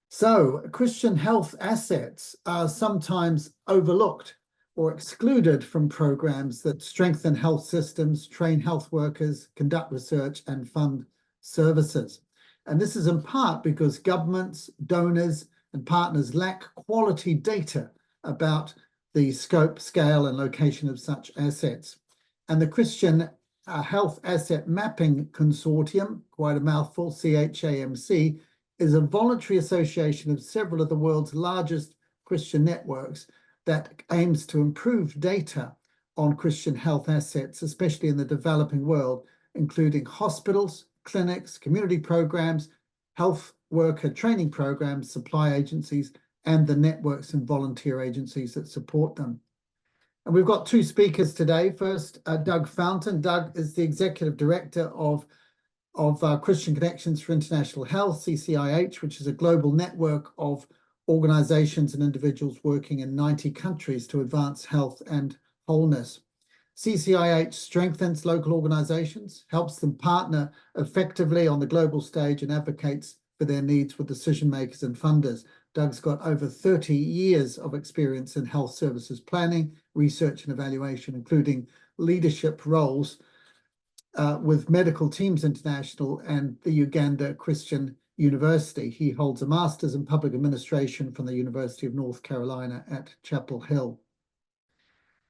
So, Christian health assets are sometimes overlooked or excluded from programs that strengthen health systems, train health workers, conduct research, and fund services. And this is in part because governments, donors, and partners lack quality data about the scope, scale, and location of such assets. And the Christian Health Asset Mapping Consortium, quite a mouthful, CHAMC, is a voluntary association of several of the world's largest Christian networks that aims to improve data on Christian health assets, especially in the developing world, including hospitals, clinics, community programs, health worker training programs, supply agencies, and the networks and volunteer agencies that support them. And we've got two speakers today. First, Doug Fountain. Doug is the Executive Director of Christian Connections for International Health, CCIH, which is a global network of organizations and individuals working in 90 countries to advance health and wholeness. CCIH strengthens local organizations, helps them partner effectively on the global stage, and advocates for their needs with decision makers and funders. Doug's got over 30 years of experience in health services planning, research and evaluation, including leadership roles with Medical Teams International and the Uganda Christian University. He holds a master's in public administration from the University of North Carolina at Chapel Hill.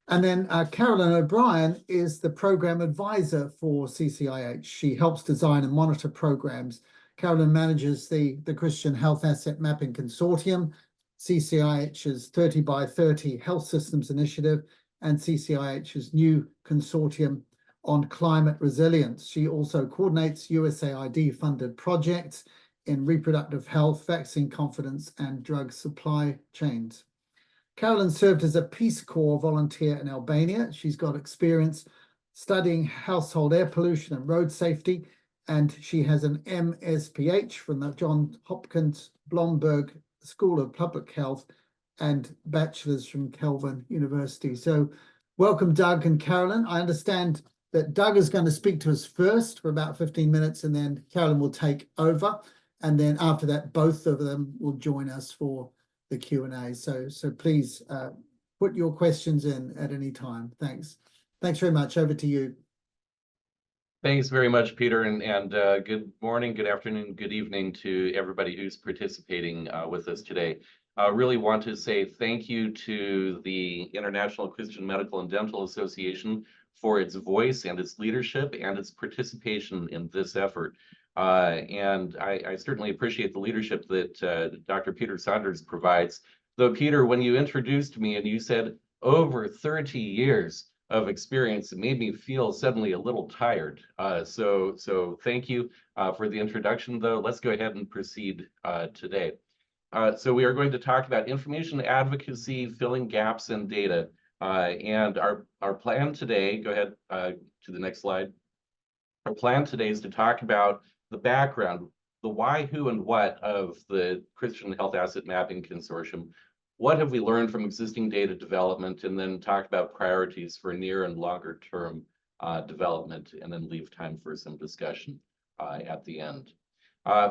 And then Carolyn O'Brien is the program advisor for CCIH. She helps design and monitor programs. Carolyn manages the Christian Health Asset Mapping Consortium, CCIH's 30 by 30 Health Systems Initiative, and CCIH's new consortium on climate resilience. She also coordinates USAID-funded projects in reproductive health, vaccine confidence, and drug supply chains. Carolyn served as a Peace Corps volunteer in Albania. She's got experience studying household air pollution and road safety, and she has an MSPH from the Johns Hopkins Blomberg School of Public Health and bachelor's from Kelvin University. So welcome, Doug and Carolyn. I understand that Doug is going to speak to us first for about 15 minutes, and then Carolyn will take over. And then after that, both of them will join us for the Q&A. So please put your questions in at any time. Thanks. Thanks very much. Over to you. Thanks very much, Peter, and good morning, good afternoon, good evening to everybody who's participating with us today. I really want to say thank you to the International Christian Medical and Dental Association for its voice and its leadership and its participation in this effort. And I certainly appreciate the leadership that Dr. Peter Saunders provides. Though, Peter, when you introduced me and you said over 30 years of experience, it made me feel suddenly a little tired. So thank you for the introduction, though. Let's go ahead and proceed today. So we are going to talk about information advocacy, filling gaps in data. And our plan today, go ahead to the next slide. Our plan today is to talk about the background, the why, who, and what of the Christian Health Asset Mapping Consortium. What have we learned from existing data development, and then talk about priorities for near and longer term development, and then leave time for some discussion at the end.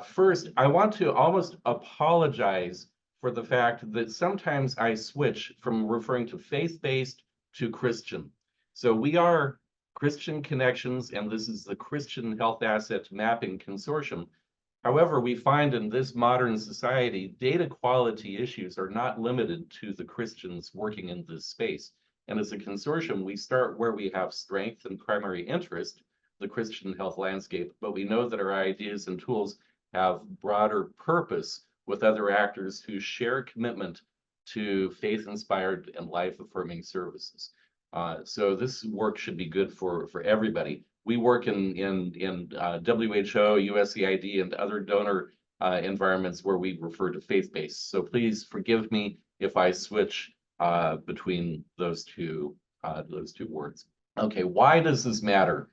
First, I want to almost apologize for the fact that sometimes I switch from referring to faith-based to Christian. So we are Christian Connections, and this is the Christian Health Asset Mapping Consortium. However, we find in this modern society, data quality issues are not limited to the Christians working in this space. And as a consortium, we start where we have strength and primary interest, the Christian health landscape, but we know that our ideas and tools have broader purpose with other actors who share commitment to faith-inspired and life-affirming services. So this work should be good for everybody. We work in WHO, USAID, and other donor environments where we refer to faith-based. So please forgive me if I switch between those two words. Okay, why does this matter?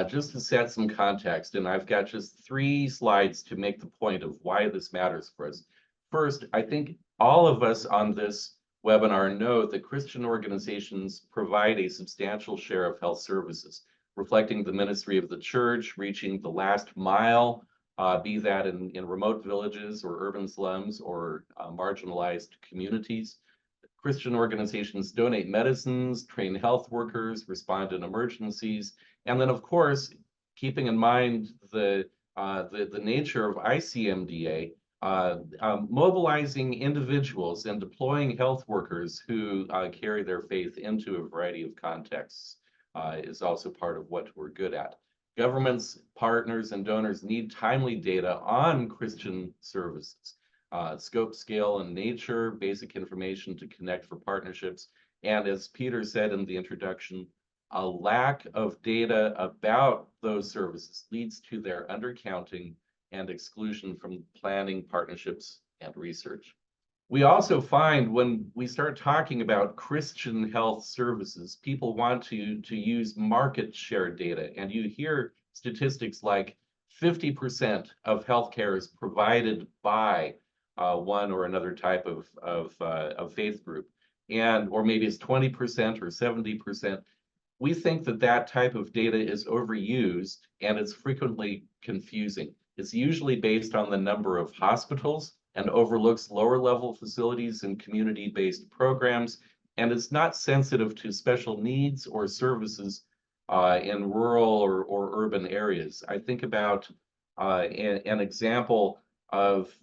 Just to set some context, and I've got just 3 slides to make the point of why this matters for us. First, I think all of us on this webinar know that Christian organizations provide a substantial share of health services, reflecting the ministry of the church, reaching the last mile be that in remote villages or urban slums or marginalized communities. Christian organizations donate medicines, train health workers, respond in emergencies, and then, of course, keeping in mind the nature of ICMDA, mobilizing individuals and deploying health workers who carry their faith into a variety of contexts is also part of what we're good at. Governments, partners, and donors need timely data on Christian services. Scope, scale, and nature, basic information to connect for partnerships. And as Peter said in the introduction, a lack of data about those services leads to their undercounting and exclusion from planning, partnerships, and research. We also find when we start talking about Christian health services, people want to use market share data. And you hear statistics like 50% of healthcare is provided by one or another type of faith group, or maybe it's 20% or 70%. We think that that type of data is overused and it's frequently confusing. It's usually based on the number of hospitals and overlooks lower level facilities and community-based programs, and it's not sensitive to special needs or services in rural or urban areas. I think about an example of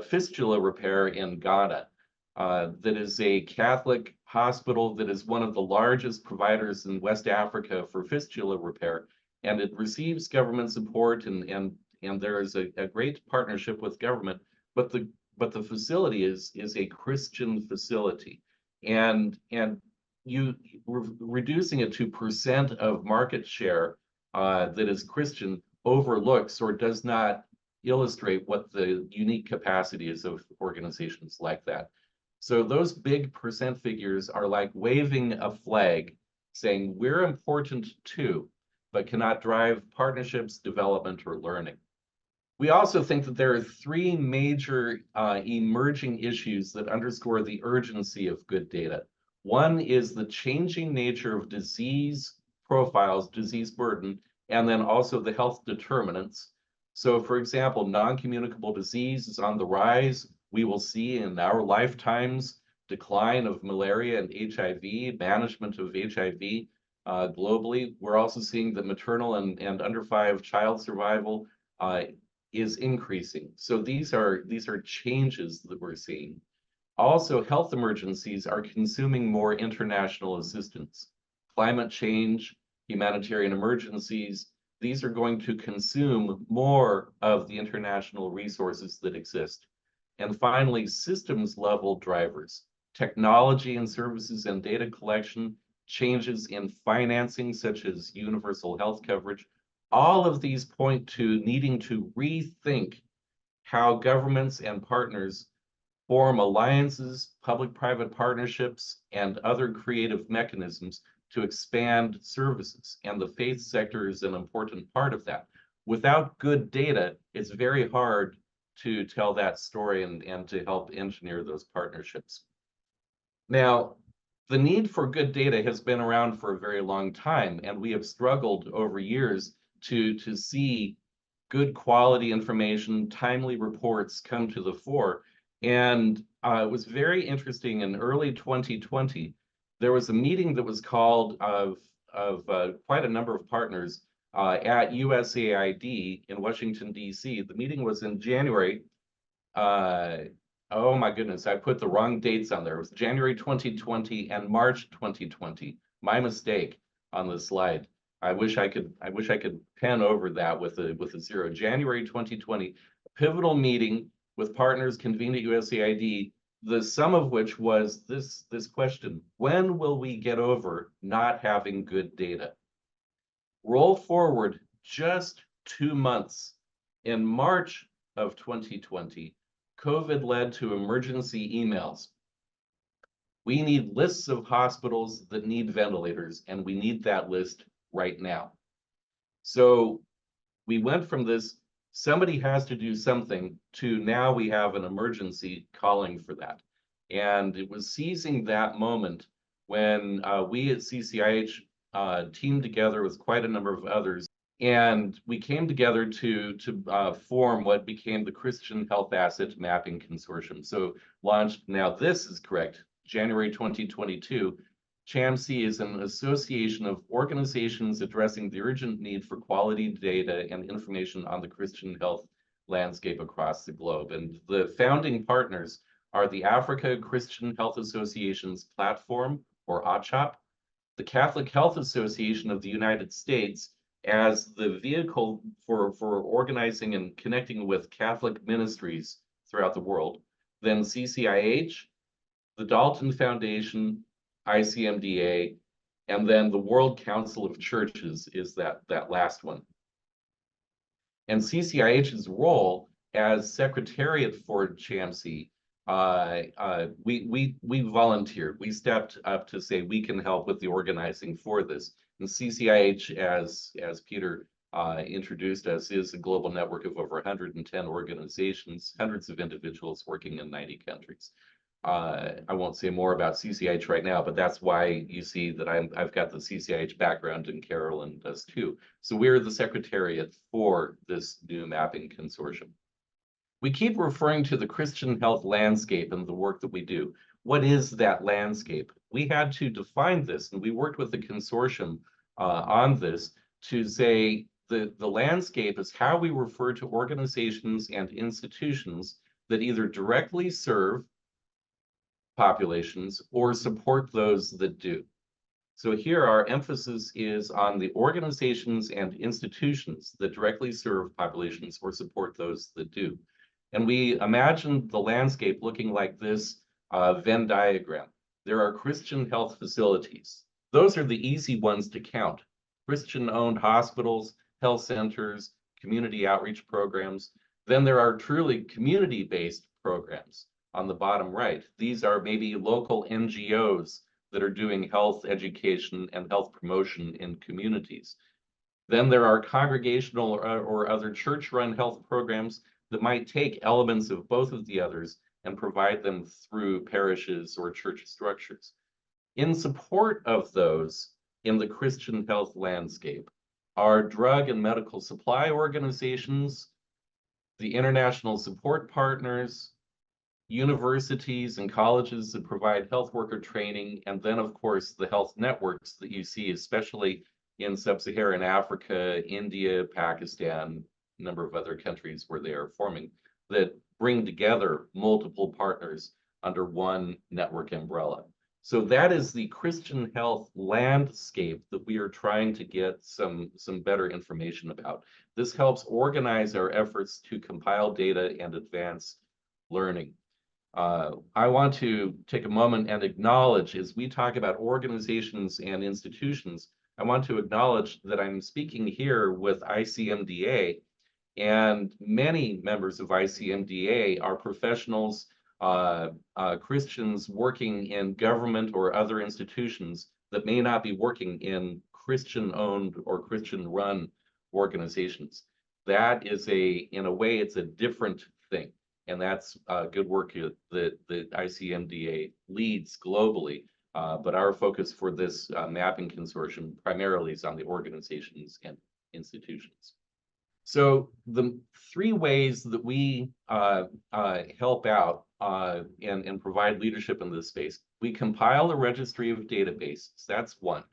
fistula repair in Ghana. That is a Catholic hospital that is one of the largest providers in West Africa for fistula repair, and it receives government support, and there is a great partnership with government, but the facility is a Christian facility, and reducing it to percent of market share that is Christian overlooks or does not illustrate what the unique capacity is of organizations like that. So those big percent figures are like waving a flag saying we're important too, but cannot drive partnerships, development, or learning. We also think that there are three major emerging issues that underscore the urgency of good data. One is the changing nature of disease profiles, disease burden, and then also the health determinants. So for example, non-communicable disease is on the rise. We will see in our lifetimes decline of malaria and HIV, management of HIV globally. We're also seeing that maternal and under 5 child survival is increasing. So these are changes that we're seeing. Also, health emergencies are consuming more international assistance. Climate change, humanitarian emergencies, these are going to consume more of the international resources that exist. And finally, systems level drivers, technology and services and data collection, changes in financing such as universal health coverage, all of these point to needing to rethink how governments and partners form alliances, public-private partnerships, and other creative mechanisms to expand services. And the faith sector is an important part of that. Without good data, it's very hard to tell that story and to help engineer those partnerships. Now, the need for good data has been around for a very long time, and we have struggled over years to see good quality information, timely reports come to the fore. And it was very interesting in early 2020, there was a meeting that was called of quite a number of partners at USAID in Washington, D.C. The meeting was in January. Oh my goodness, I put the wrong dates on there. It was January 2020 and March 2020. My mistake on the slide. I wish I could pen over that with a zero. January 2020, a pivotal meeting with partners convened at USAID, the sum of which was this question: when will we get over not having good data? Roll forward just 2 months. In March of 2020, COVID led to emergency emails. We need lists of hospitals that need ventilators, and we need that list right now. So we went from this, somebody has to do something, to now we have an emergency calling for that. And it was seizing that moment when we at CCIH teamed together with quite a number of others And we came together to form what became the Christian Health Asset Mapping Consortium. So launched, now this is correct, January 2022. CHAMC is an association of organizations addressing the urgent need for quality data and information on the Christian health landscape across the globe. And the founding partners are the Africa Christian Health Associations Platform, or ACHAP, the Catholic Health Association of the United States as the vehicle for organizing and connecting with Catholic ministries throughout the world, then CCIH, the Dalton Foundation, ICMDA, and then the World Council of Churches is that last one. And CCIH's role as secretariat for CHAMC, we volunteered. We stepped up to say we can help with the organizing for this. And CCIH, as Peter introduced us, is a global network of over 110 organizations, hundreds of individuals working in 90 countries. I won't say more about CCIH right now, but that's why you see that I've got the CCIH background, and Carolyn does too. So we're the secretariat for this new mapping consortium. We keep referring to the Christian health landscape and the work that we do. What is that landscape? We had to define this, and we worked with the consortium on this to say the landscape is how we refer to organizations and institutions that either directly serve populations or support those that do. So here our emphasis is on the organizations and institutions that directly serve populations or support those that do. And we imagined the landscape looking like this Venn diagram. There are Christian health facilities. Those are the easy ones to count. Christian-owned hospitals, health centers, community outreach programs. Then there are truly community-based programs on the bottom right. These are maybe local NGOs that are doing health education and health promotion in communities. Then there are congregational or other church-run health programs that might take elements of both of the others and provide them through parishes or church structures. In support of those in the Christian health landscape are drug and medical supply organizations, the international support partners, universities and colleges that provide health worker training, and then of course the health networks that you see, especially in sub-Saharan Africa, India, Pakistan, a number of other countries where they are forming, that bring together multiple partners under one network umbrella. So that is the Christian health landscape that we are trying to get some better information about. This helps organize our efforts to compile data and advance learning. I want to take a moment and acknowledge, as we talk about organizations and institutions, I want to acknowledge that I'm speaking here with ICMDA, and many members of ICMDA are professionals, Christians working in government or other institutions that may not be working in Christian-owned or Christian-run organizations. That is in a way, it's a different thing. And that's good work that ICMDA leads globally. But our focus for this mapping consortium primarily is on the organizations and institutions. So the three ways that we help out and provide leadership in this space: we compile a registry of databases. That's one.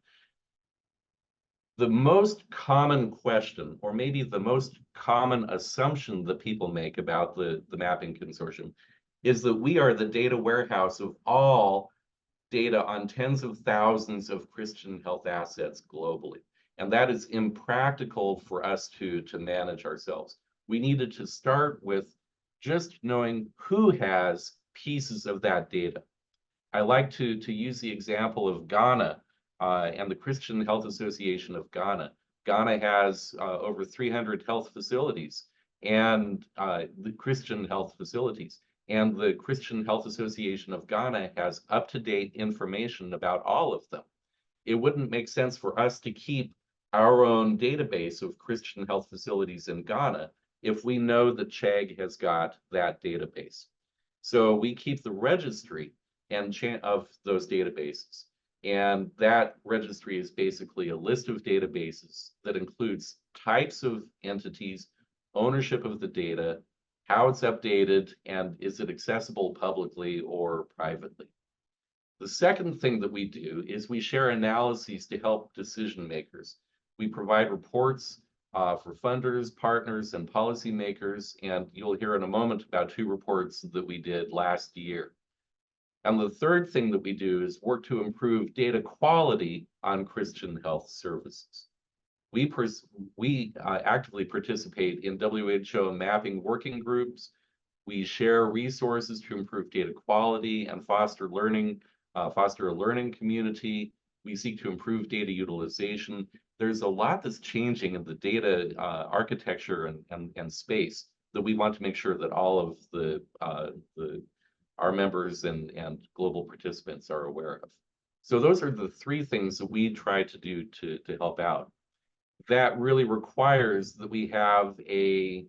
The most common question, or maybe the most common assumption that people make about the mapping consortium, is that we are the data warehouse of all data on tens of thousands of Christian health assets globally. And that is impractical for us to manage ourselves. We needed to start with just knowing who has pieces of that data. I like to use the example of Ghana and the Christian Health Association of Ghana. Ghana has over 300 health facilities and the Christian health facilities. And the Christian Health Association of Ghana has up-to-date information about all of them. It wouldn't make sense for us to keep our own database of Christian health facilities in Ghana if we know that CHAG has got that database. So we keep the registry of those databases. And that registry is basically a list of databases that includes types of entities, ownership of the data, how it's updated, and is it accessible publicly or privately. The second thing that we do is we share analyses to help decision makers. We provide reports for funders, partners, and policymakers, and you'll hear in a moment about 2 reports that we did last year. And the third thing that we do is work to improve data quality on Christian health services. We actively participate in WHO mapping working groups. We share resources to improve data quality and foster a learning community. We seek to improve data utilization. There's a lot that's changing in the data architecture and space that we want to make sure that all of our members and global participants are aware of. So those are the 3 things that we try to do to help out. That really requires that we have a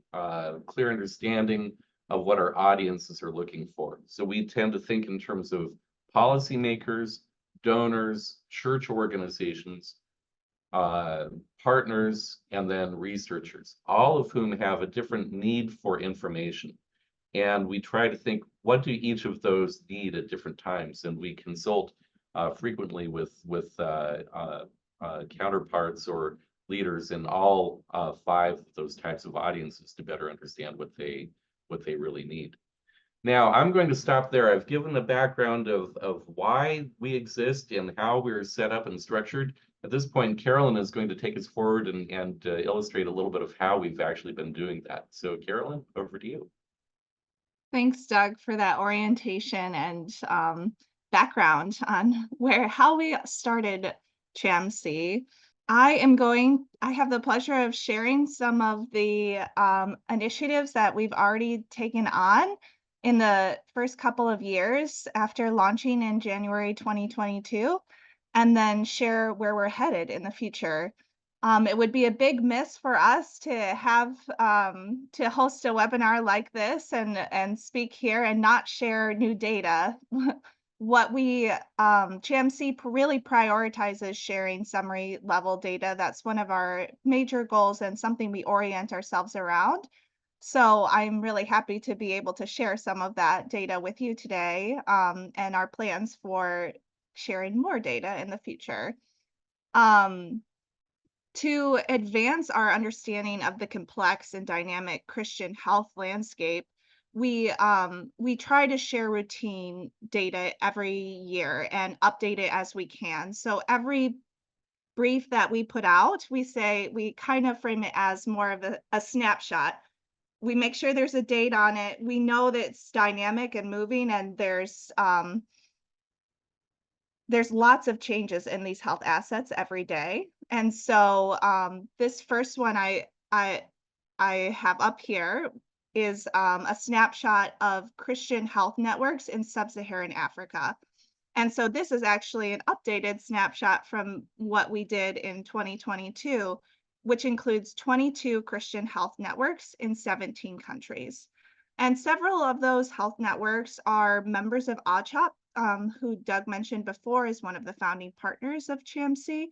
clear understanding of what our audiences are looking for. So we tend to think in terms of policymakers, donors, church organizations, partners, and then researchers, all of whom have a different need for information. And we try to think, what do each of those need at different times? And we consult frequently with counterparts or leaders in all 5 of those types of audiences to better understand what they really need. Now, I'm going to stop there. I've given the background of why we exist and how we're set up and structured. At this point, Carolyn is going to take us forward and illustrate a little bit of how we've actually been doing that. So Carolyn, over to you. Thanks, Doug, for that orientation and background on how we started CHAMC. I have the pleasure of sharing some of the initiatives that we've already taken on in the first couple of years after launching in January 2022, and then share where we're headed in the future. It would be a big miss for us to have to host a webinar like this and speak here and not share new data. What we CHAMC really prioritizes sharing summary level data. That's one of our major goals and something we orient ourselves around. So I'm really happy to be able to share some of that data with you today, and our plans for sharing more data in the future. To advance our understanding of the complex and dynamic Christian health landscape, we try to share routine data every year and update it as we can. So every brief that we put out, we kind of frame it as more of a snapshot. We make sure there's a date on it. We know that it's dynamic and moving, and there's lots of changes in these health assets every day. And so this first one I have up here is a snapshot of Christian health networks in sub-Saharan Africa. And so this is actually an updated snapshot from what we did in 2022, which includes 22 Christian health networks in 17 countries. And several of those health networks are members of ACHOP, who Doug mentioned before is one of the founding partners of CHAMC.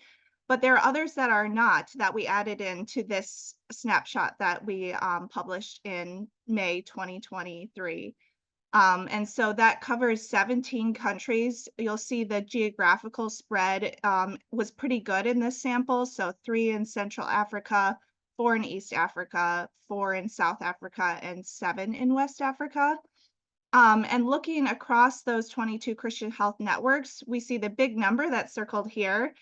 But there are others that are not, that we added into this snapshot that we published in May 2023. And so that covers 17 countries. You'll see the geographical spread was pretty good in this sample. So 3 in Central Africa, 4 in East Africa, 4 in South Africa, and 7 in West Africa. And looking across those 22 Christian health networks, we see the big number that's circled here.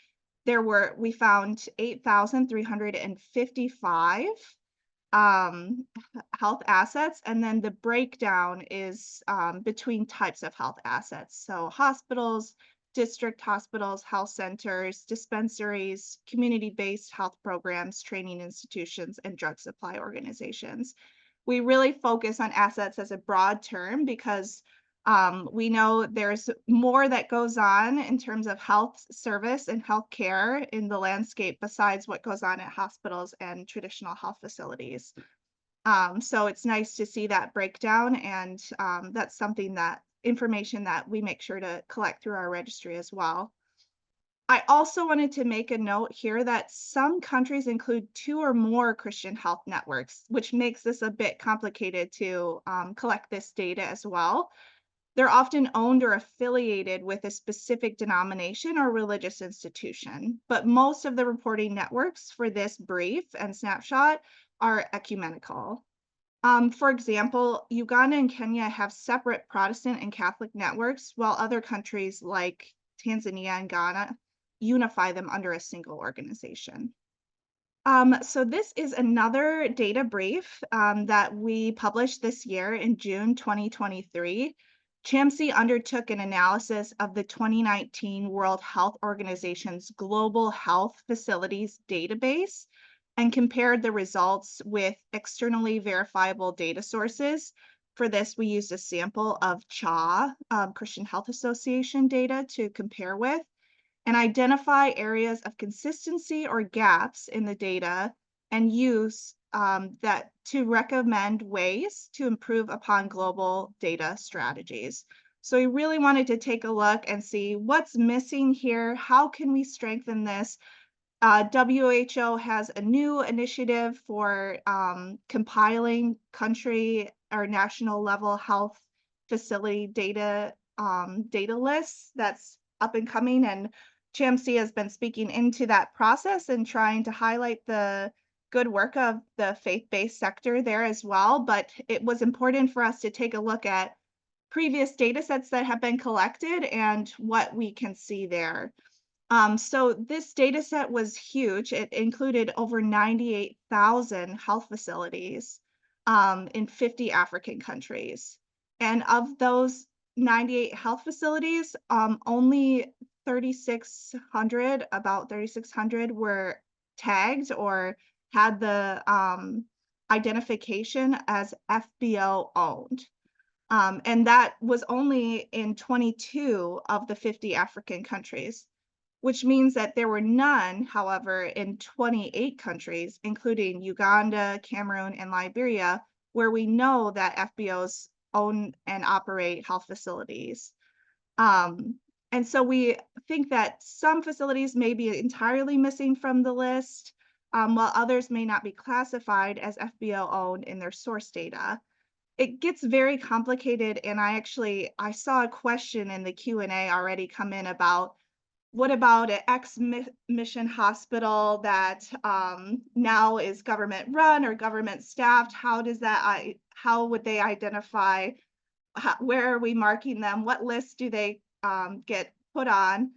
We found 8,355 health assets, and then the breakdown is between types of health assets. So hospitals, district hospitals, health centers, dispensaries, community-based health programs, training institutions, and drug supply organizations. We really focus on assets as a broad term because we know there's more that goes on in terms of health service and health care in the landscape besides what goes on at hospitals and traditional health facilities. So it's nice to see that breakdown, and that's information that we make sure to collect through our registry as well. I also wanted to make a note here that some countries include 2 or more Christian health networks, which makes this a bit complicated to collect this data as well. They're often owned or affiliated with a specific denomination or religious institution, but most of the reporting networks for this brief and snapshot are ecumenical. For example, Uganda and Kenya have separate Protestant and Catholic networks, while other countries like Tanzania and Ghana unify them under a single organization. So this is another data brief that we published this year in June 2023. CHAMC undertook an analysis of the 2019 World Health Organization's Global Health Facilities database and compared the results with externally verifiable data sources. For this, we used a sample of CHA, Christian Health Association data to compare with, and identify areas of consistency or gaps in the data and use that to recommend ways to improve upon global data strategies. So we really wanted to take a look and see what's missing here. How can we strengthen this? WHO has a new initiative for compiling country or national level health facility data lists that's up and coming, and CHAMC has been speaking into that process and trying to highlight the good work of the faith-based sector there as well. But it was important for us to take a look at previous data sets that have been collected and what we can see there. So this data set was huge. It included over 98,000 health facilities in 50 African countries. And of those 98 health facilities, only 3,600, about 3,600 were tagged or had the identification as FBO owned. And that was only in 22 of the 50 African countries, which means that there were none, however, in 28 countries, including Uganda, Cameroon, and Liberia, where we know that FBOs own and operate health facilities. And so we think that some facilities may be entirely missing from the list, while others may not be classified as FBO owned in their source data. It gets very complicated, and I saw a question in the Q&A already come in about, what about an ex-mission hospital that now is government run or government staffed? How would they identify? Where are we marking them? What list do they get put on?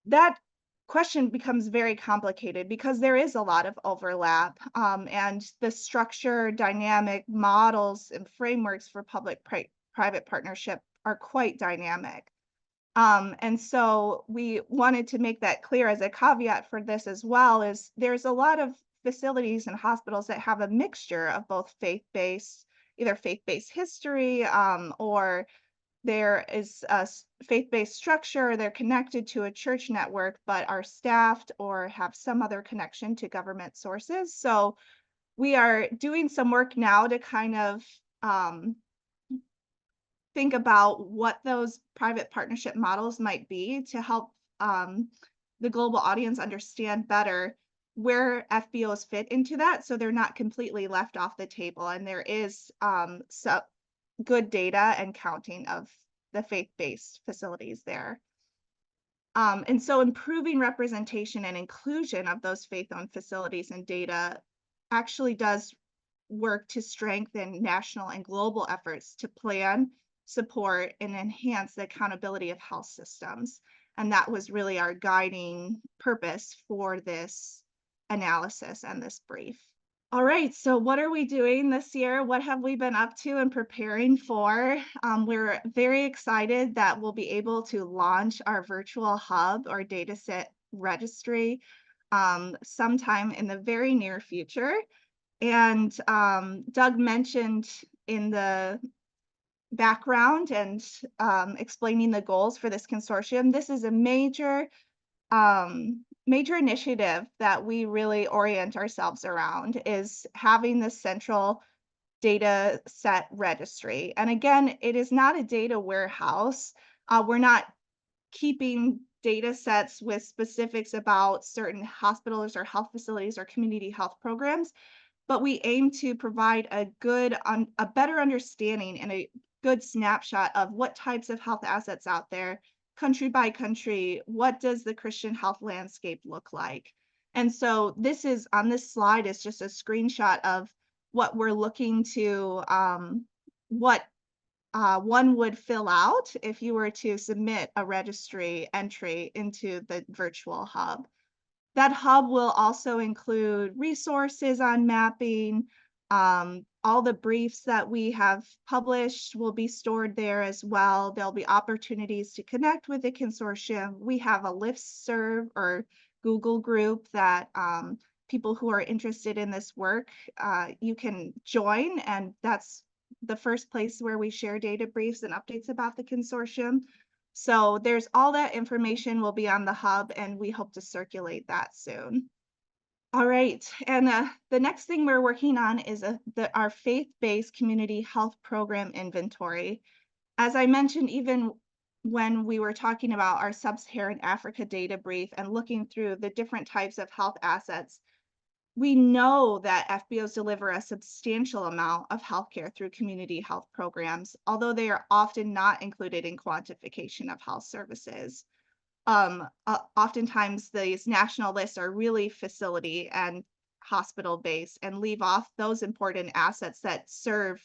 That question becomes very complicated because there is a lot of overlap, and the structure, dynamic models, and frameworks for public-private partnership are quite dynamic. And so we wanted to make that clear as a caveat for this as well, is there's a lot of facilities and hospitals that have a mixture of both either faith-based history, or there is a faith-based structure, they're connected to a church network, but are staffed or have some other connection to government sources. So we are doing some work now to kind of think about what those private partnership models might be to help the global audience understand better where FBOs fit into that, so they're not completely left off the table. And there is some good data and counting of the faith-based facilities there. And so improving representation and inclusion of those faith-owned facilities and data actually does work to strengthen national and global efforts to plan, support, and enhance the accountability of health systems. And that was really our guiding purpose for this analysis and this brief. All right, so what are we doing this year? What have we been up to and preparing for? We're very excited that we'll be able to launch our virtual hub or dataset registry sometime in the very near future. And Doug mentioned in the background and explaining the goals for this consortium, this is a major initiative that we really orient ourselves around, is having this central data set registry. And again, it is not a data warehouse. We're not keeping data sets with specifics about certain hospitals or health facilities or community health programs, but we aim to provide a better understanding and a good snapshot of what types of health assets out there, country by country. What does the Christian health landscape look like? And so this is on this slide is just a screenshot of what we're looking to, what one would fill out if you were to submit a registry entry into the virtual hub. That hub will also include resources on mapping. All the briefs that we have published will be stored there as well. There'll be opportunities to connect with the consortium. We have a listserv or Google group that people who are interested in this work, you can join, and that's the first place where we share data briefs and updates about the consortium. So there's all that information will be on the hub, and we hope to circulate that soon. All right, and the next thing we're working on is our faith-based community health program inventory. As I mentioned, even when we were talking about our Sub-Saharan Africa data brief and looking through the different types of health assets, we know that FBOs deliver a substantial amount of healthcare through community health programs, although they are often not included in quantification of health services. Oftentimes these national lists are really facility and hospital based and leave off those important assets that serve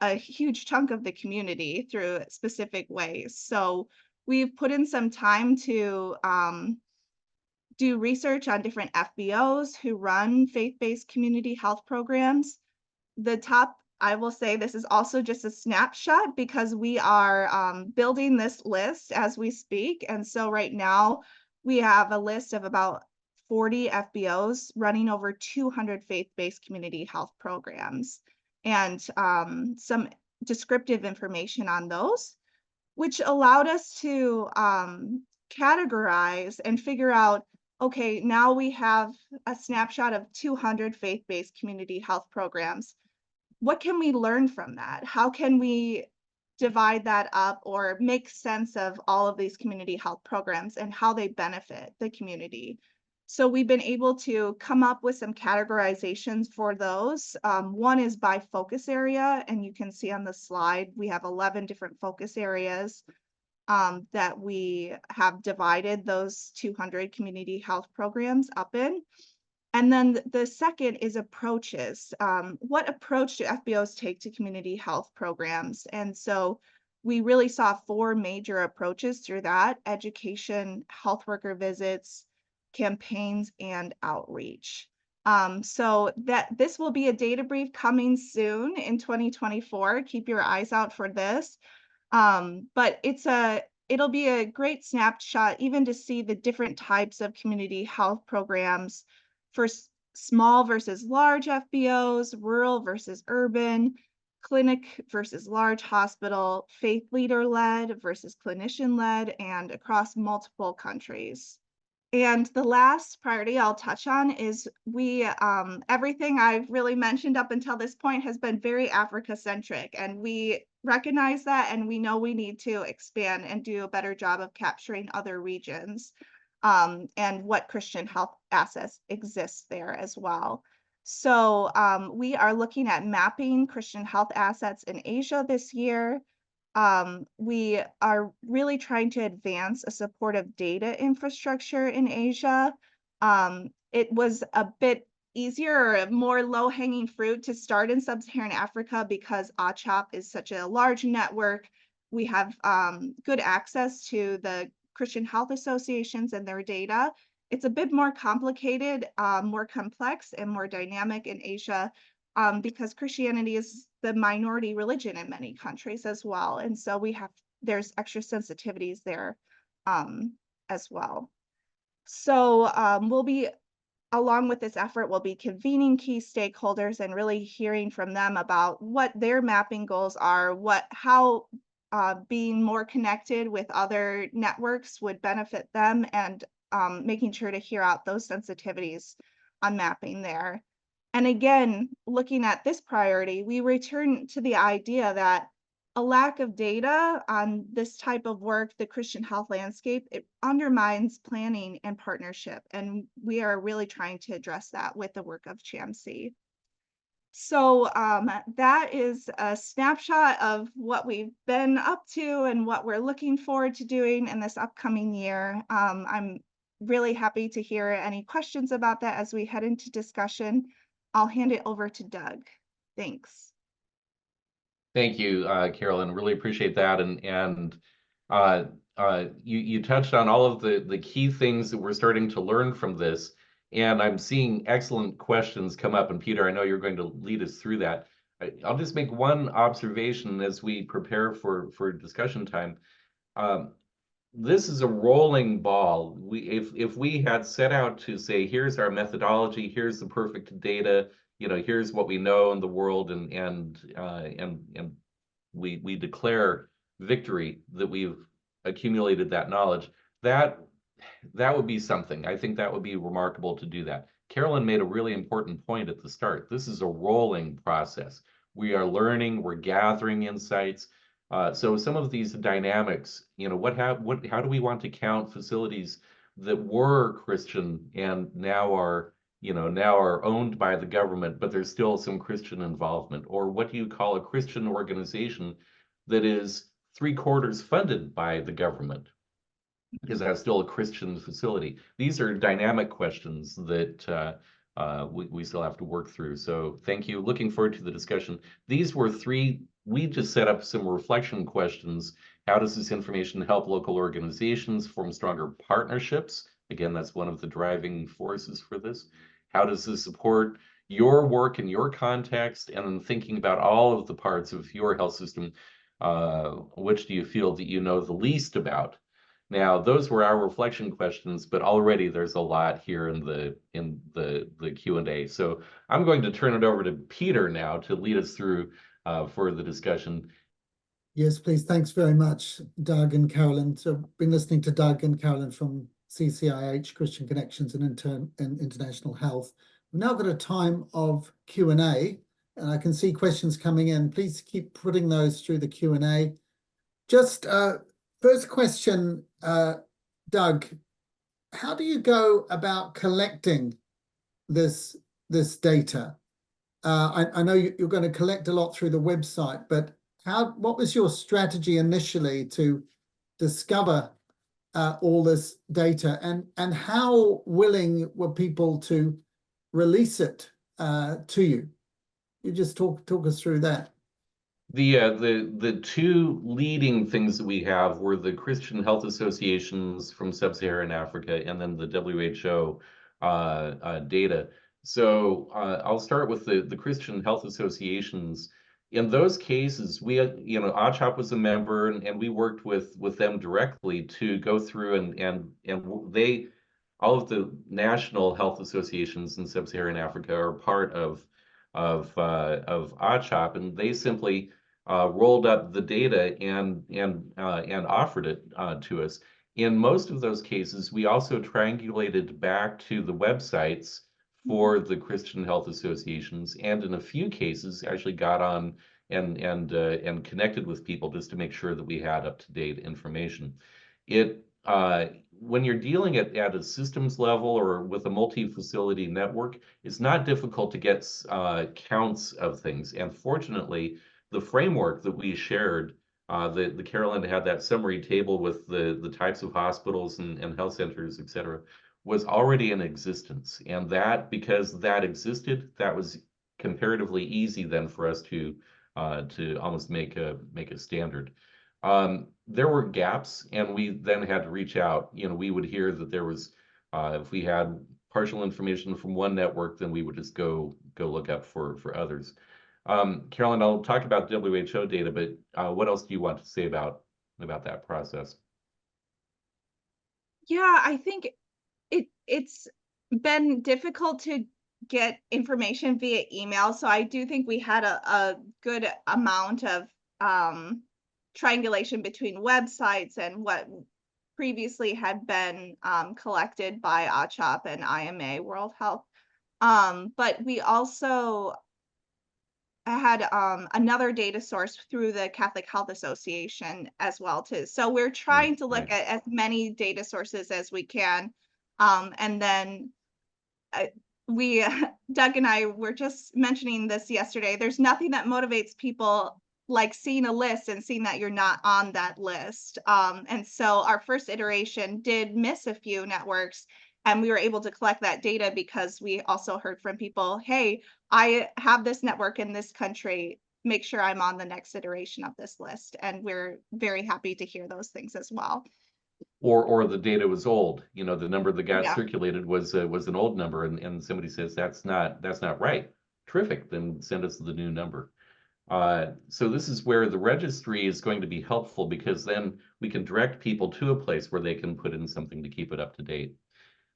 a huge chunk of the community through specific ways. So we've put in some time to do research on different FBOs who run faith-based community health programs. The top, I will say this is also just a snapshot because we are building this list as we speak. And so right now we have a list of about 40 FBOs running over 200 faith-based community health programs, and some descriptive information on those, which allowed us to categorize and figure out, okay, now we have a snapshot of 200 faith-based community health programs. What can we learn from that? How can we divide that up or make sense of all of these community health programs and how they benefit the community? So we've been able to come up with some categorizations for those. One is by focus area, and you can see on the slide, we have 11 different focus areas that we have divided those 200 community health programs up in. And then the second is approaches. What approach do FBOs take to community health programs? And so we really saw 4 major approaches through that: education, health worker visits, campaigns, and outreach. So this will be a data brief coming soon in 2024. Keep your eyes out for this. But it'll be a great snapshot even to see the different types of community health programs for small versus large FBOs, rural versus urban, clinic versus large hospital, faith leader-led versus clinician-led, and across multiple countries. And the last priority I'll touch on is everything I've really mentioned up until this point has been very Africa-centric, and we recognize that, and we know we need to expand and do a better job of capturing other regions and what Christian health assets exist there as well. So we are looking at mapping Christian health assets in Asia this year. We are really trying to advance a supportive data infrastructure in Asia. It was a bit easier or more low-hanging fruit to start in Sub-Saharan Africa because ACHOP is such a large network. We have good access to the Christian health associations and their data. It's a bit more complicated, more complex, and more dynamic in Asia because Christianity is the minority religion in many countries as well. And so there's extra sensitivities there as well. So along with this effort, we'll be convening key stakeholders and really hearing from them about what their mapping goals are, how being more connected with other networks would benefit them, and making sure to hear out those sensitivities on mapping there. And again, looking at this priority, we return to the idea that a lack of data on this type of work, the Christian health landscape, it undermines planning and partnership. And we are really trying to address that with the work of CHAMC. So that is a snapshot of what we've been up to and what we're looking forward to doing in this upcoming year. I'm really happy to hear any questions about that as we head into discussion. I'll hand it over to Doug. Thanks. Thank you, Carolyn. Really appreciate that. You touched on all of the key things that we're starting to learn from this. And I'm seeing excellent questions come up. And Peter, I know you're going to lead us through that. I'll just make one observation as we prepare for discussion time. This is a rolling ball. If we had set out to say, here's our methodology, here's the perfect data, here's what we know in the world, and we declare victory that we've accumulated that knowledge, that would be something. I think that would be remarkable to do that. Carolyn made a really important point at the start. This is a rolling process. We are learning, we're gathering insights. So some of these dynamics, how do we want to count facilities that were Christian and now are owned by the government, but there's still some Christian involvement? Or what do you call a Christian organization that is 3/4 funded by the government? Is that still a Christian facility? These are dynamic questions that we still have to work through. So thank you. Looking forward to the discussion. These were we just set up some reflection questions. How does this information help local organizations form stronger partnerships? Again, that's one of the driving forces for this. How does this support your work in your context? And then thinking about all of the parts of your health system, which do you feel that you know the least about? Now, those were our reflection questions, but already there's a lot here in the Q&A. So I'm going to turn it over to Peter now to lead us through for the discussion. Yes, please. Thanks very much, Doug and Carolyn. So been listening to Doug and Carolyn from CCIH, Christian Connections and International Health. We've now got a time of Q&A, and I can see questions coming in. Please keep putting those through the Q&A. Just first question, Doug, how do you go about collecting this data? I know you're going to collect a lot through the website, but what was your strategy initially to discover all this data, and how willing were people to release it to you? You just talk us through that. The two leading things that we have were the Christian health associations from sub-Saharan Africa and then the WHO data. So I'll start with the Christian health associations. In those cases, we, ACHOP was a member, and we worked with them directly to go through and they, all of the national health associations in sub-Saharan Africa are part of ACHOP, and they simply rolled up the data and offered it to us. In most of those cases, we also triangulated back to the websites for the Christian health associations, and in a few cases actually got on and connected with people just to make sure that we had up-to-date information. When you're dealing at a systems level or with a multi-facility network, it's not difficult to get counts of things. And fortunately, the framework that we shared, the Carolyn had that summary table with the types of hospitals and health centers, et cetera, was already in existence. And because that existed, that was comparatively easy then for us to almost make a standard. There were gaps, and we then had to reach out. We would hear that there was, if we had partial information from one network, then we would just go look up for others. Carolyn, I'll talk about WHO data, but what else do you want to say about that process? Yeah, I think it's been difficult to get information via email. So I do think we had a good amount of triangulation between websites and what previously had been collected by ACHOP and IMA, World Health. But we also had another data source through the Catholic Health Association as well too. So we're trying to look Right. at as many data sources as we can. And then we Doug and I were just mentioning this yesterday. There's nothing that motivates people like seeing a list and seeing that you're not on that list. And so our first iteration did miss a few networks, and we were able to collect that data because we also heard from people, hey, I have this network in this country. Make sure I'm on the next iteration of this list. And we're very happy to hear those things as well. Or the data was old. You know, the number that got Yeah. circulated was an old number, and somebody says that's not right. Terrific, then send us the new number. So this is where the registry is going to be helpful, because then we can direct people to a place where they can put in something to keep it up to date.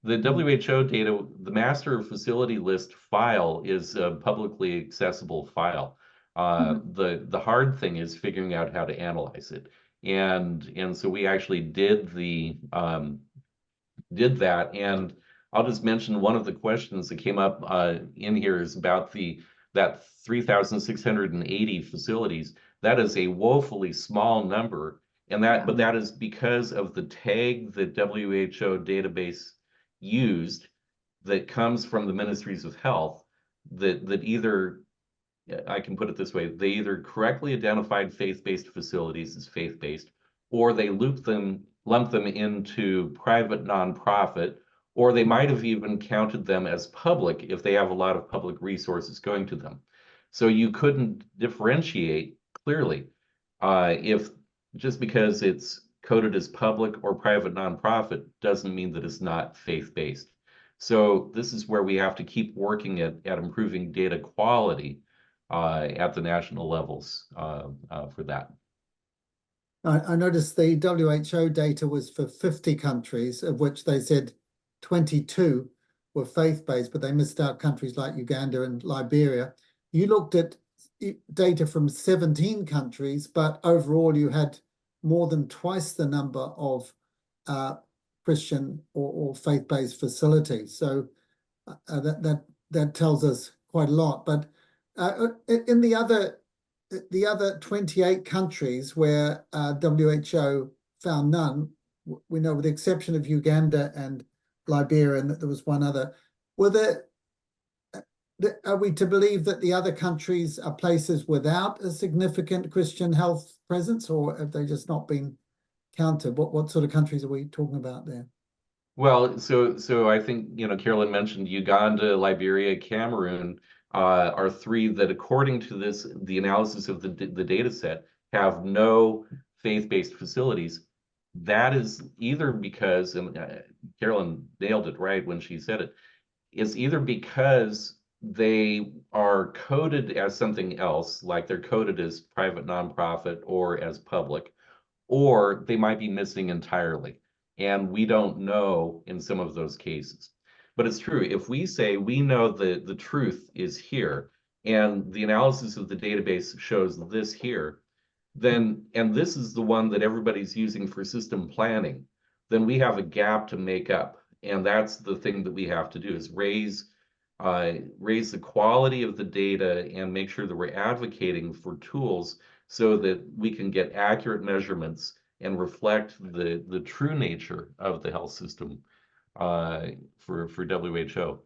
The WHO data, the master facility list file is a publicly accessible file. The hard thing is figuring out how to analyze it. And so we actually did that. And I'll just mention one of the questions that came up in here is about that 3,680 facilities. That is a woefully small number, and but that is because of the tag that WHO database used, that comes from the ministries of health, that either, I can put it this way, they either correctly identified faith-based facilities as faith-based, or they lump them into private nonprofit, or they might have even counted them as public if they have a lot of public resources going to them. So you couldn't differentiate clearly if just because it's coded as public or private nonprofit doesn't mean that it's not faith-based. So this is where we have to keep working at improving data quality at the national levels for that. I noticed the WHO data was for 50 countries, of which they said 22 were faith-based, but they missed out countries like Uganda and Liberia. You looked at data from 17 countries, but overall you had more than twice the number of Christian or faith-based facilities. So that tells us quite a lot. But in the other 28 countries where WHO found none, we know with the exception of Uganda and Liberia, and that there was one other, are we to believe that the other countries are places without a significant Christian health presence, or have they just not been counted? What sort of countries are we talking about there? Well, so I think, you know, Carolyn mentioned Uganda, Liberia, Cameroon are three that, according to the analysis of the data set, have no faith-based facilities. That is either because, and Carolyn nailed it right when she said it, is either because they are coded as something else, like they're coded as private nonprofit or as public, or they might be missing entirely. And we don't know in some of those cases. But it's true, if we say we know the truth is here, and the analysis of the database shows this here, then, and this is the one that everybody's using for system planning, then we have a gap to make up. And that's the thing that we have to do, is raise the quality of the data and make sure that we're advocating for tools so that we can get accurate measurements and reflect the true nature of the health system for WHO.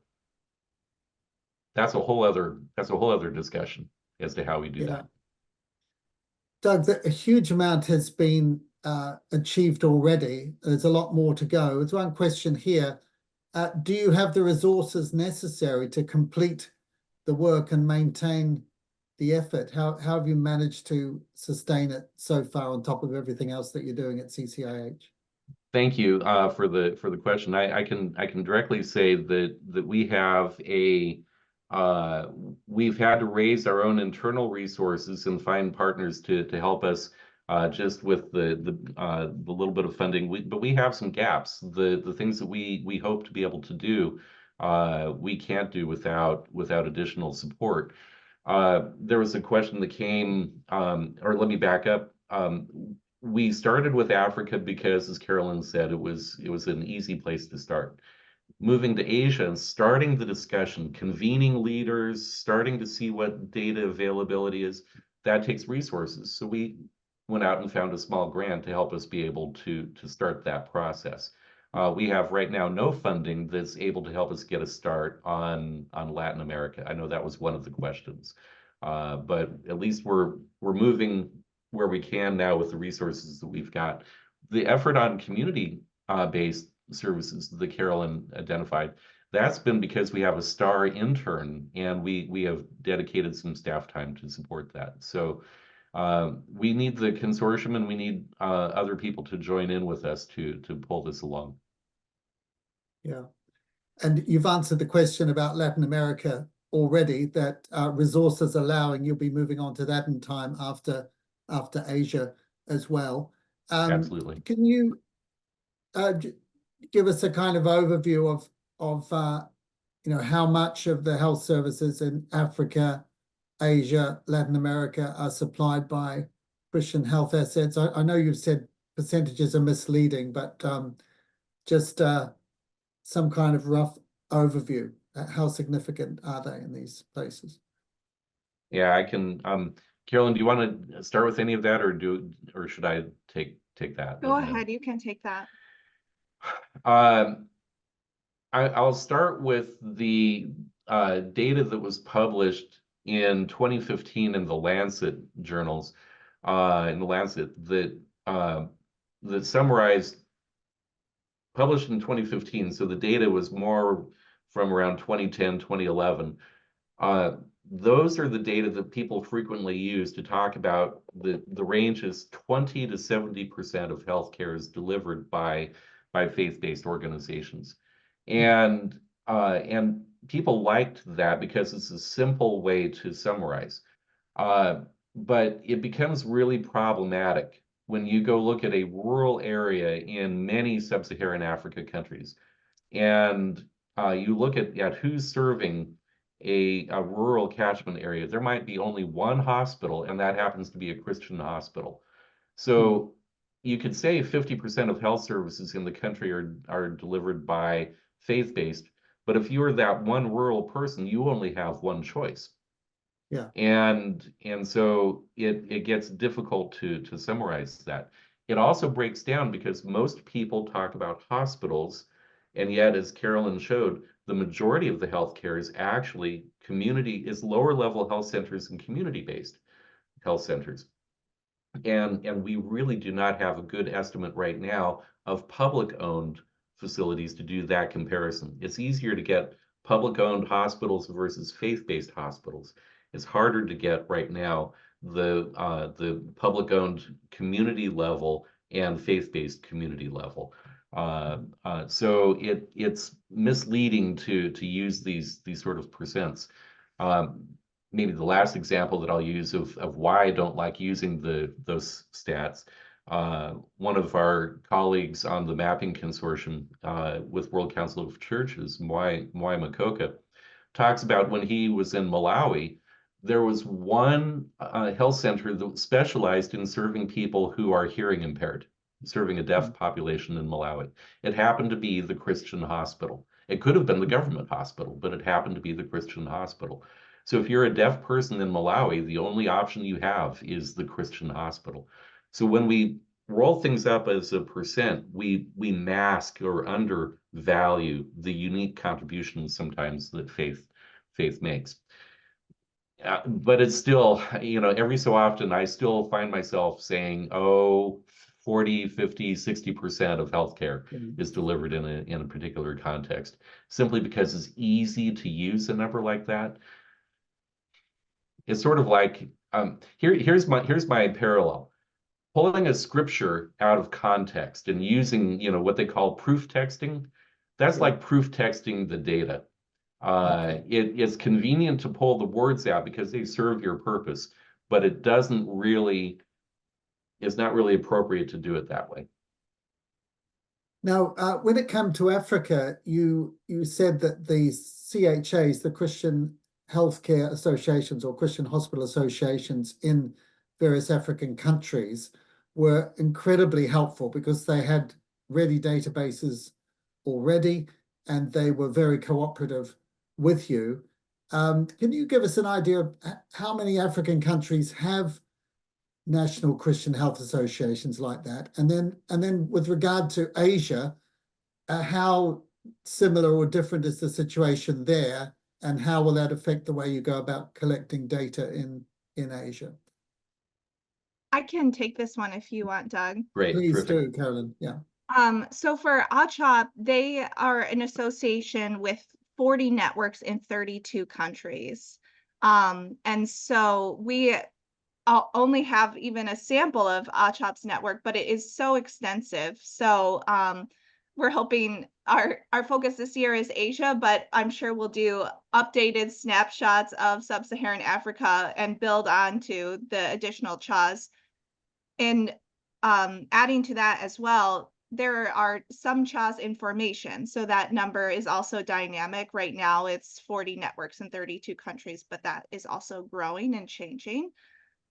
That's a whole other discussion as to how we do that. Doug, a huge amount has been achieved already. There's a lot more to go. There's one question here. Do you have the resources necessary to complete the work and maintain the effort? How have you managed to sustain it so far on top of everything else that you're doing at CCIH? Thank you for the question. I can directly say that we have we've had to raise our own internal resources and find partners to help us just with the little bit of funding. But we have some gaps. The things that we hope to be able to do, we can't do without additional support. There was a question that came, or let me back up. We started with Africa because, as Carolyn said, it was an easy place to start. moving to Asia and starting the discussion, convening leaders, starting to see what data availability is, that takes resources. So we went out and found a small grant to help us be able to start that process. We have right now no funding that's able to help us get a start on Latin America. I know that was one of the questions, but at least we're moving where we can now with the resources that we've got. The effort on community-based services that Carolyn identified, that's been because we have a star intern and we have dedicated some staff time to support that. So we need the consortium and we need other people to join in with us to pull this along. Yeah. And you've answered the question about Latin America already, that resources allowing, you'll be moving on to that in time after Asia as well. Absolutely. Can you give us a kind of overview of how much of the health services in Africa, Asia, Latin America are supplied by Christian health assets? I know you've said percentages are misleading, but just some kind of rough overview. How significant are they in these places? Yeah, I can. Carolyn, do you want to start with any of that, or should I take that? Go ahead, you can take that. I'll start with the data that was published in 2015 in the Lancet journals, in the Lancet that summarized, published in 2015. So the data was more from around 2010, 2011. Those are the data that people frequently use to talk about the range is 20 to 70% of healthcare is delivered by faith-based organizations. And people liked that because it's a simple way to summarize. But it becomes really problematic when you go look at a rural area in many sub-Saharan Africa countries, and you look at who's serving a rural catchment area. There might be only one hospital, and that happens to be a Christian hospital. So you could say 50% of health services in the country are delivered by faith-based, but if you're that one rural person, you only have one choice. Yeah. And so it gets difficult to summarize that. It also breaks down because most people talk about hospitals, and yet, as Carolyn showed, the majority of the healthcare is actually lower level health centers and community-based health centers. And we really do not have a good estimate right now of public-owned facilities to do that comparison. It's easier to get public-owned hospitals versus faith-based hospitals. It's harder to get right now the public-owned community level and faith-based community level. So it's misleading to use these sort of percents. Maybe the last example that I'll use of why I don't like using those stats. One of our colleagues on the mapping consortium with World Council of Churches, Mwai Makoka, talks about when he was in Malawi, there was one health center that specialized in serving people who are hearing impaired, serving a deaf population in Malawi. It happened to be the Christian hospital. It could have been the government hospital, but it happened to be the Christian hospital. So if you're a deaf person in Malawi, the only option you have is the Christian hospital. So when we roll things up as a percent, we mask or undervalue the unique contributions sometimes that faith makes. But it's still, every so often I still find myself saying, 40, 50, 60% of healthcare is delivered in a particular context, simply because it's easy to use a number like that. It's sort of like, here's my parallel. Pulling a scripture out of context and using, what they call proof texting, that's like proof texting the data. It's convenient to pull the words out because they serve your purpose, but it's not really appropriate to do it that way. Now, when it comes to Africa, you said that the CHAs, the Christian Healthcare Associations or Christian Hospital Associations in various African countries were incredibly helpful because they had ready databases already. and they were very cooperative with you. Can you give us an idea of how many African countries have national Christian health associations like that? And then with regard to Asia, how similar or different is the situation there, and how will that affect the way you go about collecting data in Asia? I can take this one if you want, Doug. Great, Please terrific. do, Carolyn. Yeah. So for ACHOP, they are an association with 40 networks in 32 countries. And so we only have even a sample of ACHOP's network, but it is so extensive. So we're hoping our focus this year is Asia, but I'm sure we'll do updated snapshots of sub-Saharan Africa and build on to the additional CHAs. And adding to that as well, there are some CHAs in formation. So that number is also dynamic. Right now it's 40 networks in 32 countries, but that is also growing and changing.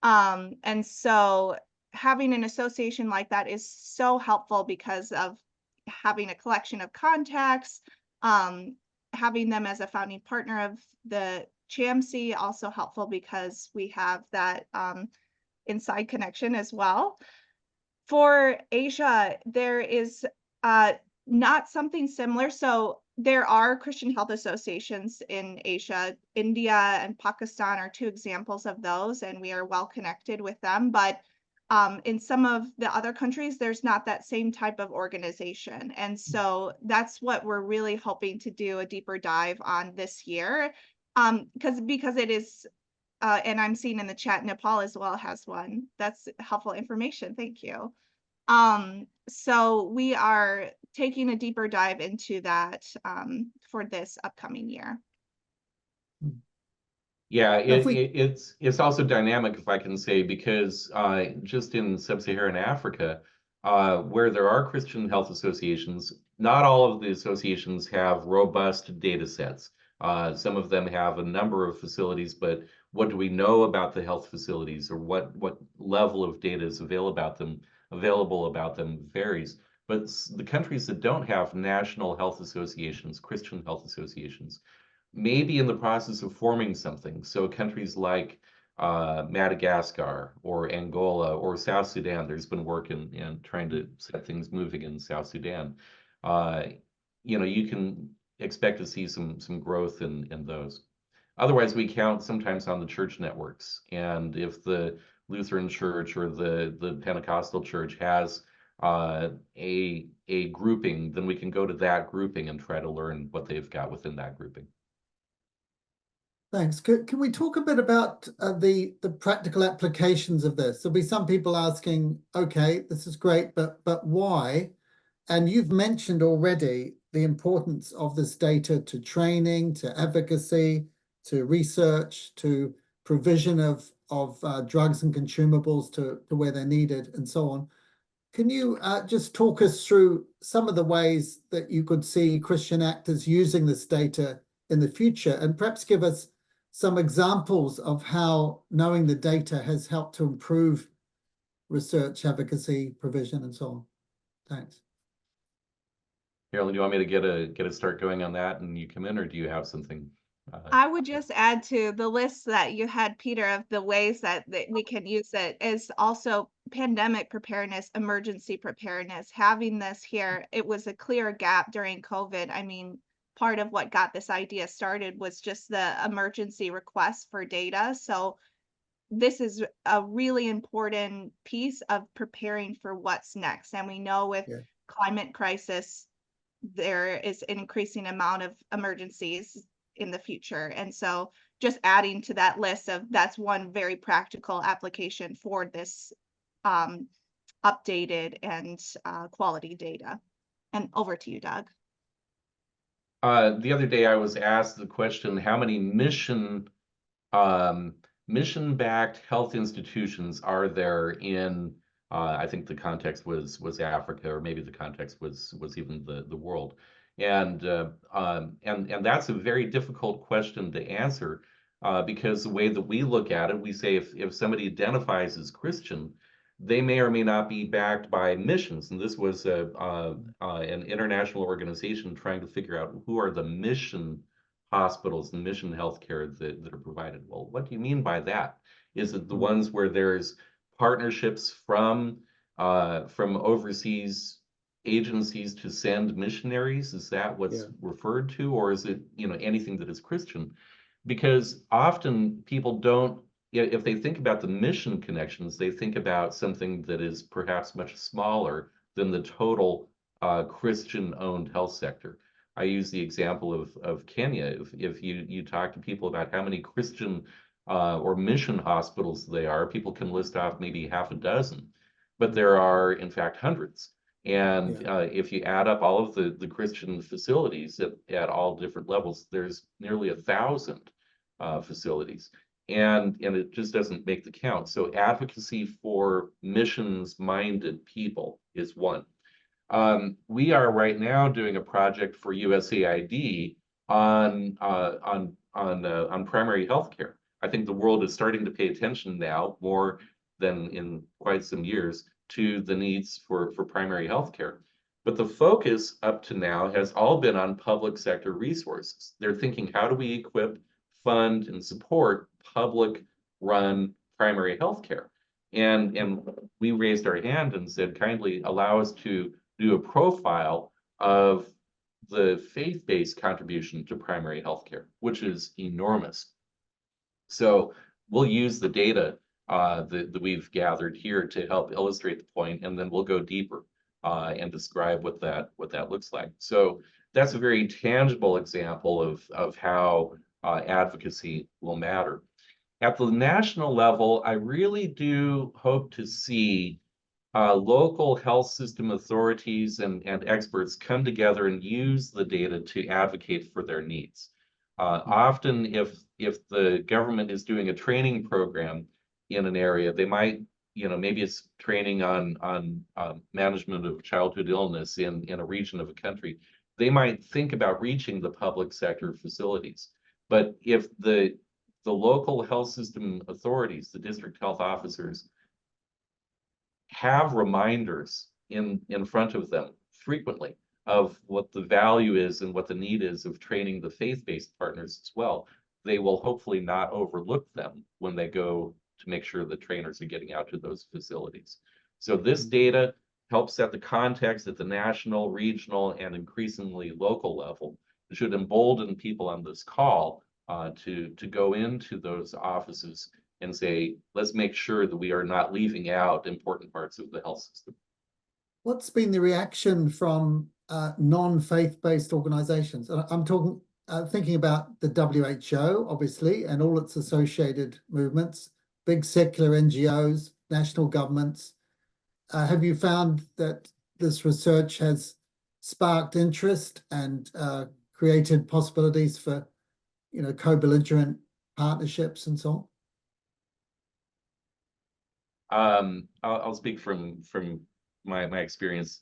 And so having an association like that is so helpful because of having a collection of contacts, having them as a founding partner of the CHAMC, also helpful because we have that inside connection as well. For Asia, there is not something similar. So there are Christian health associations in Asia. India and Pakistan are two examples of those, and we are well connected with them. But in some of the other countries, there's not that same type of organization. And so that's what we're really hoping to do a deeper dive on this year. Because it is, and I'm seeing in the chat, Nepal as well has one. That's helpful information. Thank you. So we are taking a deeper dive into that for this upcoming year. Yeah, it's also dynamic, if I can say, because just in sub-Saharan Africa, where there are Christian health associations, not all of the associations have robust data sets. Some of them have a number of facilities, but what do we know about the health facilities, or what level of data is available about them varies. But the countries that don't have national health associations, Christian health associations, may be in the process of forming something. So countries like Madagascar or Angola or South Sudan, there's been work in trying to set things moving in South Sudan. You can expect to see some growth in those. Otherwise, we count sometimes on the church networks. And if the Lutheran church or the Pentecostal church has a grouping, then we can go to that grouping and try to learn what they've got within that grouping. Thanks. Can we talk a bit about the practical applications of this? There'll be some people asking, okay, this is great, but why? And you've mentioned already the importance of this data to training, to advocacy, to research, to provision of drugs and consumables to where they're needed, and so on. Can you just talk us through some of the ways that you could see Christian actors using this data in the future, and perhaps give us some examples of how knowing the data has helped to improve research, advocacy, provision, and so on? Thanks. Carolyn, do you want me to get a start going on that and you come in, or do you have something? I would just add to the list that you had, Peter, of the ways that we can use it is also pandemic preparedness, emergency preparedness. Having this here, it was a clear gap during COVID. I mean, part of what got this idea started was just the emergency request for data. So this is a really important piece of preparing for what's next. And we know with climate crisis, there is an increasing amount of emergencies in the future. And so just adding to that list of that's one very practical application for this updated and quality data. And over to you, Doug. The other day I was asked the question, how many mission-backed health institutions are there in I think the context was Africa, or maybe the context was even the world. And that's a very difficult question to answer because the way that we look at it, we say if somebody identifies as Christian, they may or may not be backed by missions. And this was an international organization trying to figure out who are the mission hospitals and mission healthcare that are provided. Well, what do you mean by that? Is it the ones where there's partnerships from overseas agencies to send missionaries? Is that what's referred to, or is it, you know, anything that is Christian? Because often people don't, if they think about the mission connections, they think about something that is perhaps much smaller than the total Christian-owned health sector. I use the example of Kenya. If you talk to people about how many Christian or mission hospitals they are, people can list off maybe half a dozen, but there are in fact hundreds. And if you add up all of the Christian facilities at all different levels, there's nearly 1,000 facilities. And it just doesn't make the count. So advocacy for missions-minded people is one. We are right now doing a project for USAID on primary health care. I think the world is starting to pay attention now, more than in quite some years, to the needs for primary health care. But the focus up to now has all been on public sector resources. They're thinking, how do we equip, fund, and support public-run primary health care? And we raised our hand and said, kindly allow us to do a profile of the faith-based contribution to primary health care, which is enormous. So we'll use the data that we've gathered here to help illustrate the point, and then we'll go deeper and describe what that looks like. So that's a very tangible example of how advocacy will matter. At the national level, I really do hope to see local health system authorities and experts come together and use the data to advocate for their needs. Often, if the government is doing a training program in an area, they might, maybe it's training on management of childhood illness in a region of a country. They might think about reaching the public sector facilities. But if the local health system authorities, the district health officers, have reminders in front of them frequently of what the value is and what the need is of training the faith-based partners as well, they will hopefully not overlook them when they go to make sure the trainers are getting out to those facilities. So this data helps set the context at the national, regional, and increasingly local level. It should embolden people on this call to go into those offices and say, let's make sure that we are not leaving out important parts of the health system. What's been the reaction from non-faith-based organizations? I'm talking, thinking about the WHO, obviously, and all its associated movements, big secular NGOs, national governments. Have you found that this research has sparked interest and created possibilities for, co-belligerent partnerships and so on? I'll speak from my experience.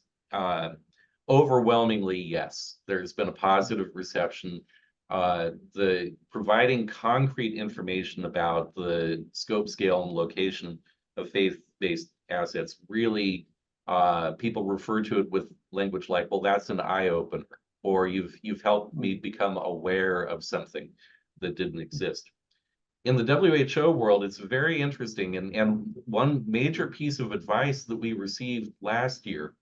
Overwhelmingly, yes. There's been a positive reception. The providing concrete information about the scope, scale, and location of faith-based assets really, people refer to it with language like, well, that's an eye-opener, or you've helped me become aware of something that didn't exist. In the WHO world, it's very interesting, and one major piece of advice that we received last year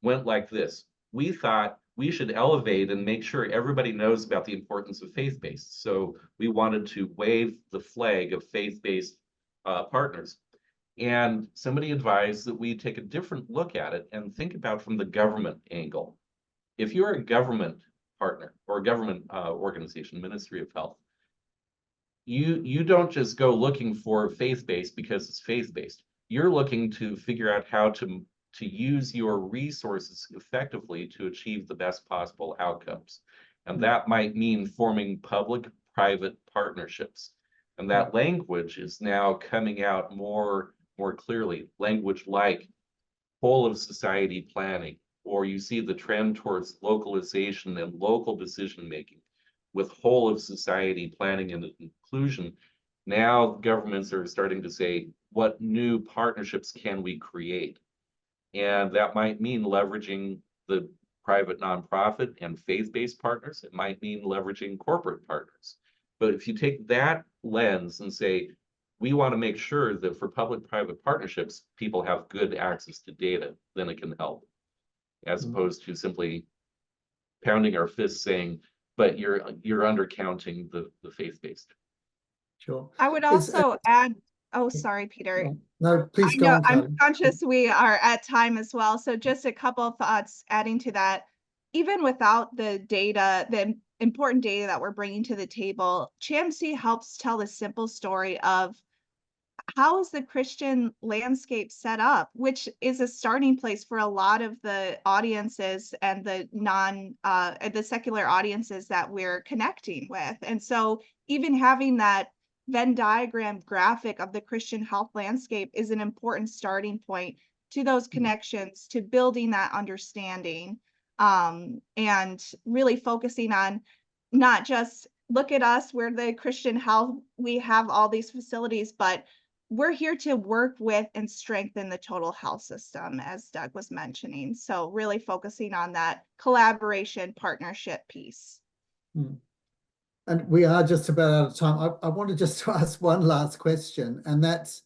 went like this. We thought we should elevate and make sure everybody knows about the importance of faith-based. So we wanted to wave the flag of faith-based partners. And somebody advised that we take a different look at it and think about from the government angle. If you're a government partner or a government organization, Ministry of Health, you don't just go looking for faith-based because it's faith-based. You're looking to figure out how to use your resources effectively to achieve the best possible outcomes. And that might mean forming public-private partnerships. And that language is now coming out more clearly, language like whole of society planning, or you see the trend towards localization and local decision-making with whole of society planning and inclusion. Now governments are starting to say, what new partnerships can we create? And that might mean leveraging the private nonprofit and faith-based partners. It might mean leveraging corporate partners. But if you take that lens and say, we want to make sure that for public-private partnerships, people have good access to data, then it can help, as opposed to simply pounding our fists saying, but you're undercounting the faith-based. Sure. I would also add, oh, sorry, Peter. No, please I go know on, I'm Carolyn. conscious we are at time as well. So just a couple of thoughts adding to that. Even without the data, the important data that we're bringing to the table, CHAMC helps tell the simple story of how is the Christian landscape set up, which is a starting place for a lot of the audiences and the the secular audiences that we're connecting with. And so even having that Venn diagram graphic of the Christian health landscape is an important starting point to those connections, to building that understanding, and really focusing on not just look at us, we're the Christian health, we have all these facilities, but we're here to work with and strengthen the total health system, as Doug was mentioning. So really focusing on that collaboration partnership piece. And we are just about out of time. I wanted just to ask one last question, and that's,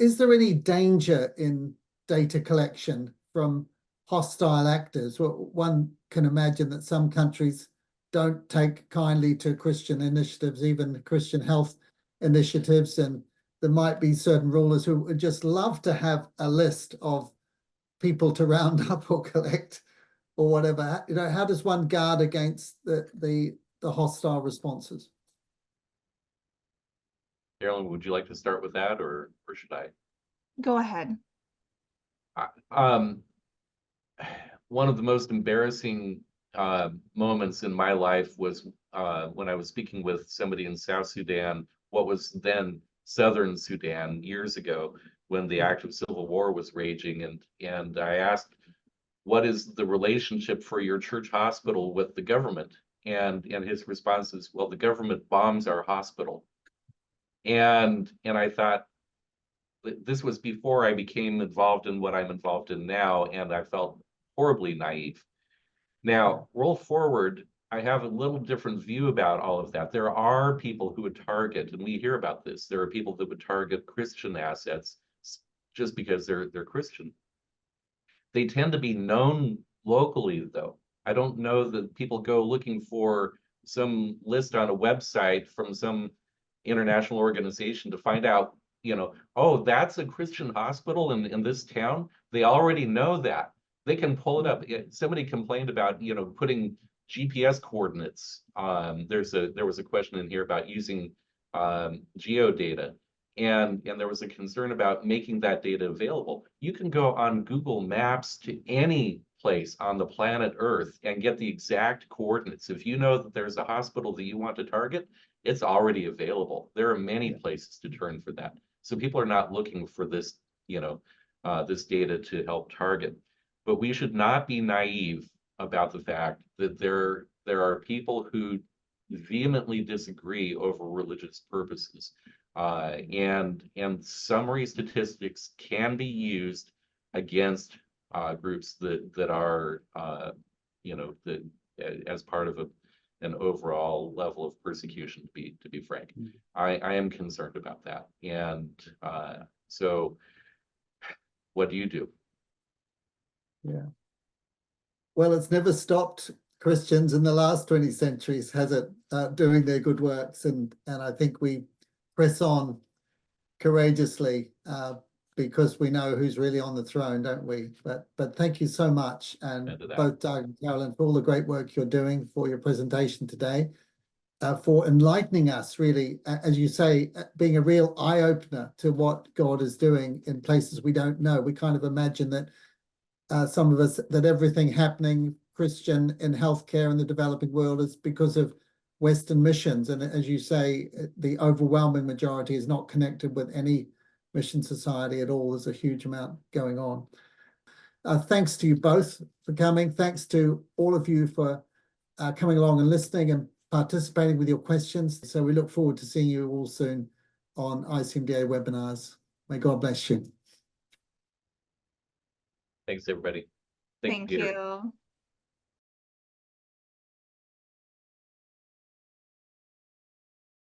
is there any danger in data collection from hostile actors? Well, one can imagine that some countries don't take kindly to Christian initiatives, even Christian health initiatives, and there might be certain rulers who would just love to have a list of people to round up or collect or whatever. You know, how does one guard against the hostile responses? Carolyn, would you like to start with that, or should I? Go ahead. One of the most embarrassing moments in my life was when I was speaking with somebody in South Sudan, what was then Southern Sudan, years ago, when the active civil war was raging, and I asked, what is the relationship for your church hospital with the government? And his response is, well, the government bombs our hospital. And I thought, this was before I became involved in what I'm involved in now, and I felt horribly naive. Now, roll forward, I have a little different view about all of that. There are people who would target, and we hear about this, there are people that would target Christian assets just because they're Christian. They tend to be known locally, though. I don't know that people go looking for some list on a website from some international organization to find out, you know, oh, that's a Christian hospital in this town. They already know that. They can pull it up. Somebody complained about, you know, putting GPS coordinates. There was a question in here about using geodata. And there was a concern about making that data available. You can go on Google Maps to any place on the planet Earth and get the exact coordinates. If you know that there's a hospital that you want to target, it's already available. There are many places to turn for that. So people are not looking for this, you know, this data to help target. But we should not be naive about the fact that there are people who vehemently disagree over religious purposes. And summary statistics can be used against groups that are, you know, that as part of an overall level of persecution, to be frank. I am concerned about that. And so what do you do? Yeah. Well, it's never stopped Christians in the last 20 centuries, has it, doing their good works. And I think we press on courageously because we know who's really on the throne, don't we? But thank you so much, and both Doug and Carolyn, for all the great work you're doing, for your presentation today, for enlightening us, really, as you say, being a real eye-opener to what God is doing in places we don't know. We kind of imagine that some of us, that everything happening Christian in healthcare in the developing world is because of Western missions. And as you say, the overwhelming majority is not connected with any mission society at all. There's a huge amount going on. Thanks to you both for coming. Thanks to all of you for coming along and listening and participating with your questions. So we look forward to seeing you all soon on ICMDA webinars. May God bless you. Thanks, everybody. Thank Thank Peter. you.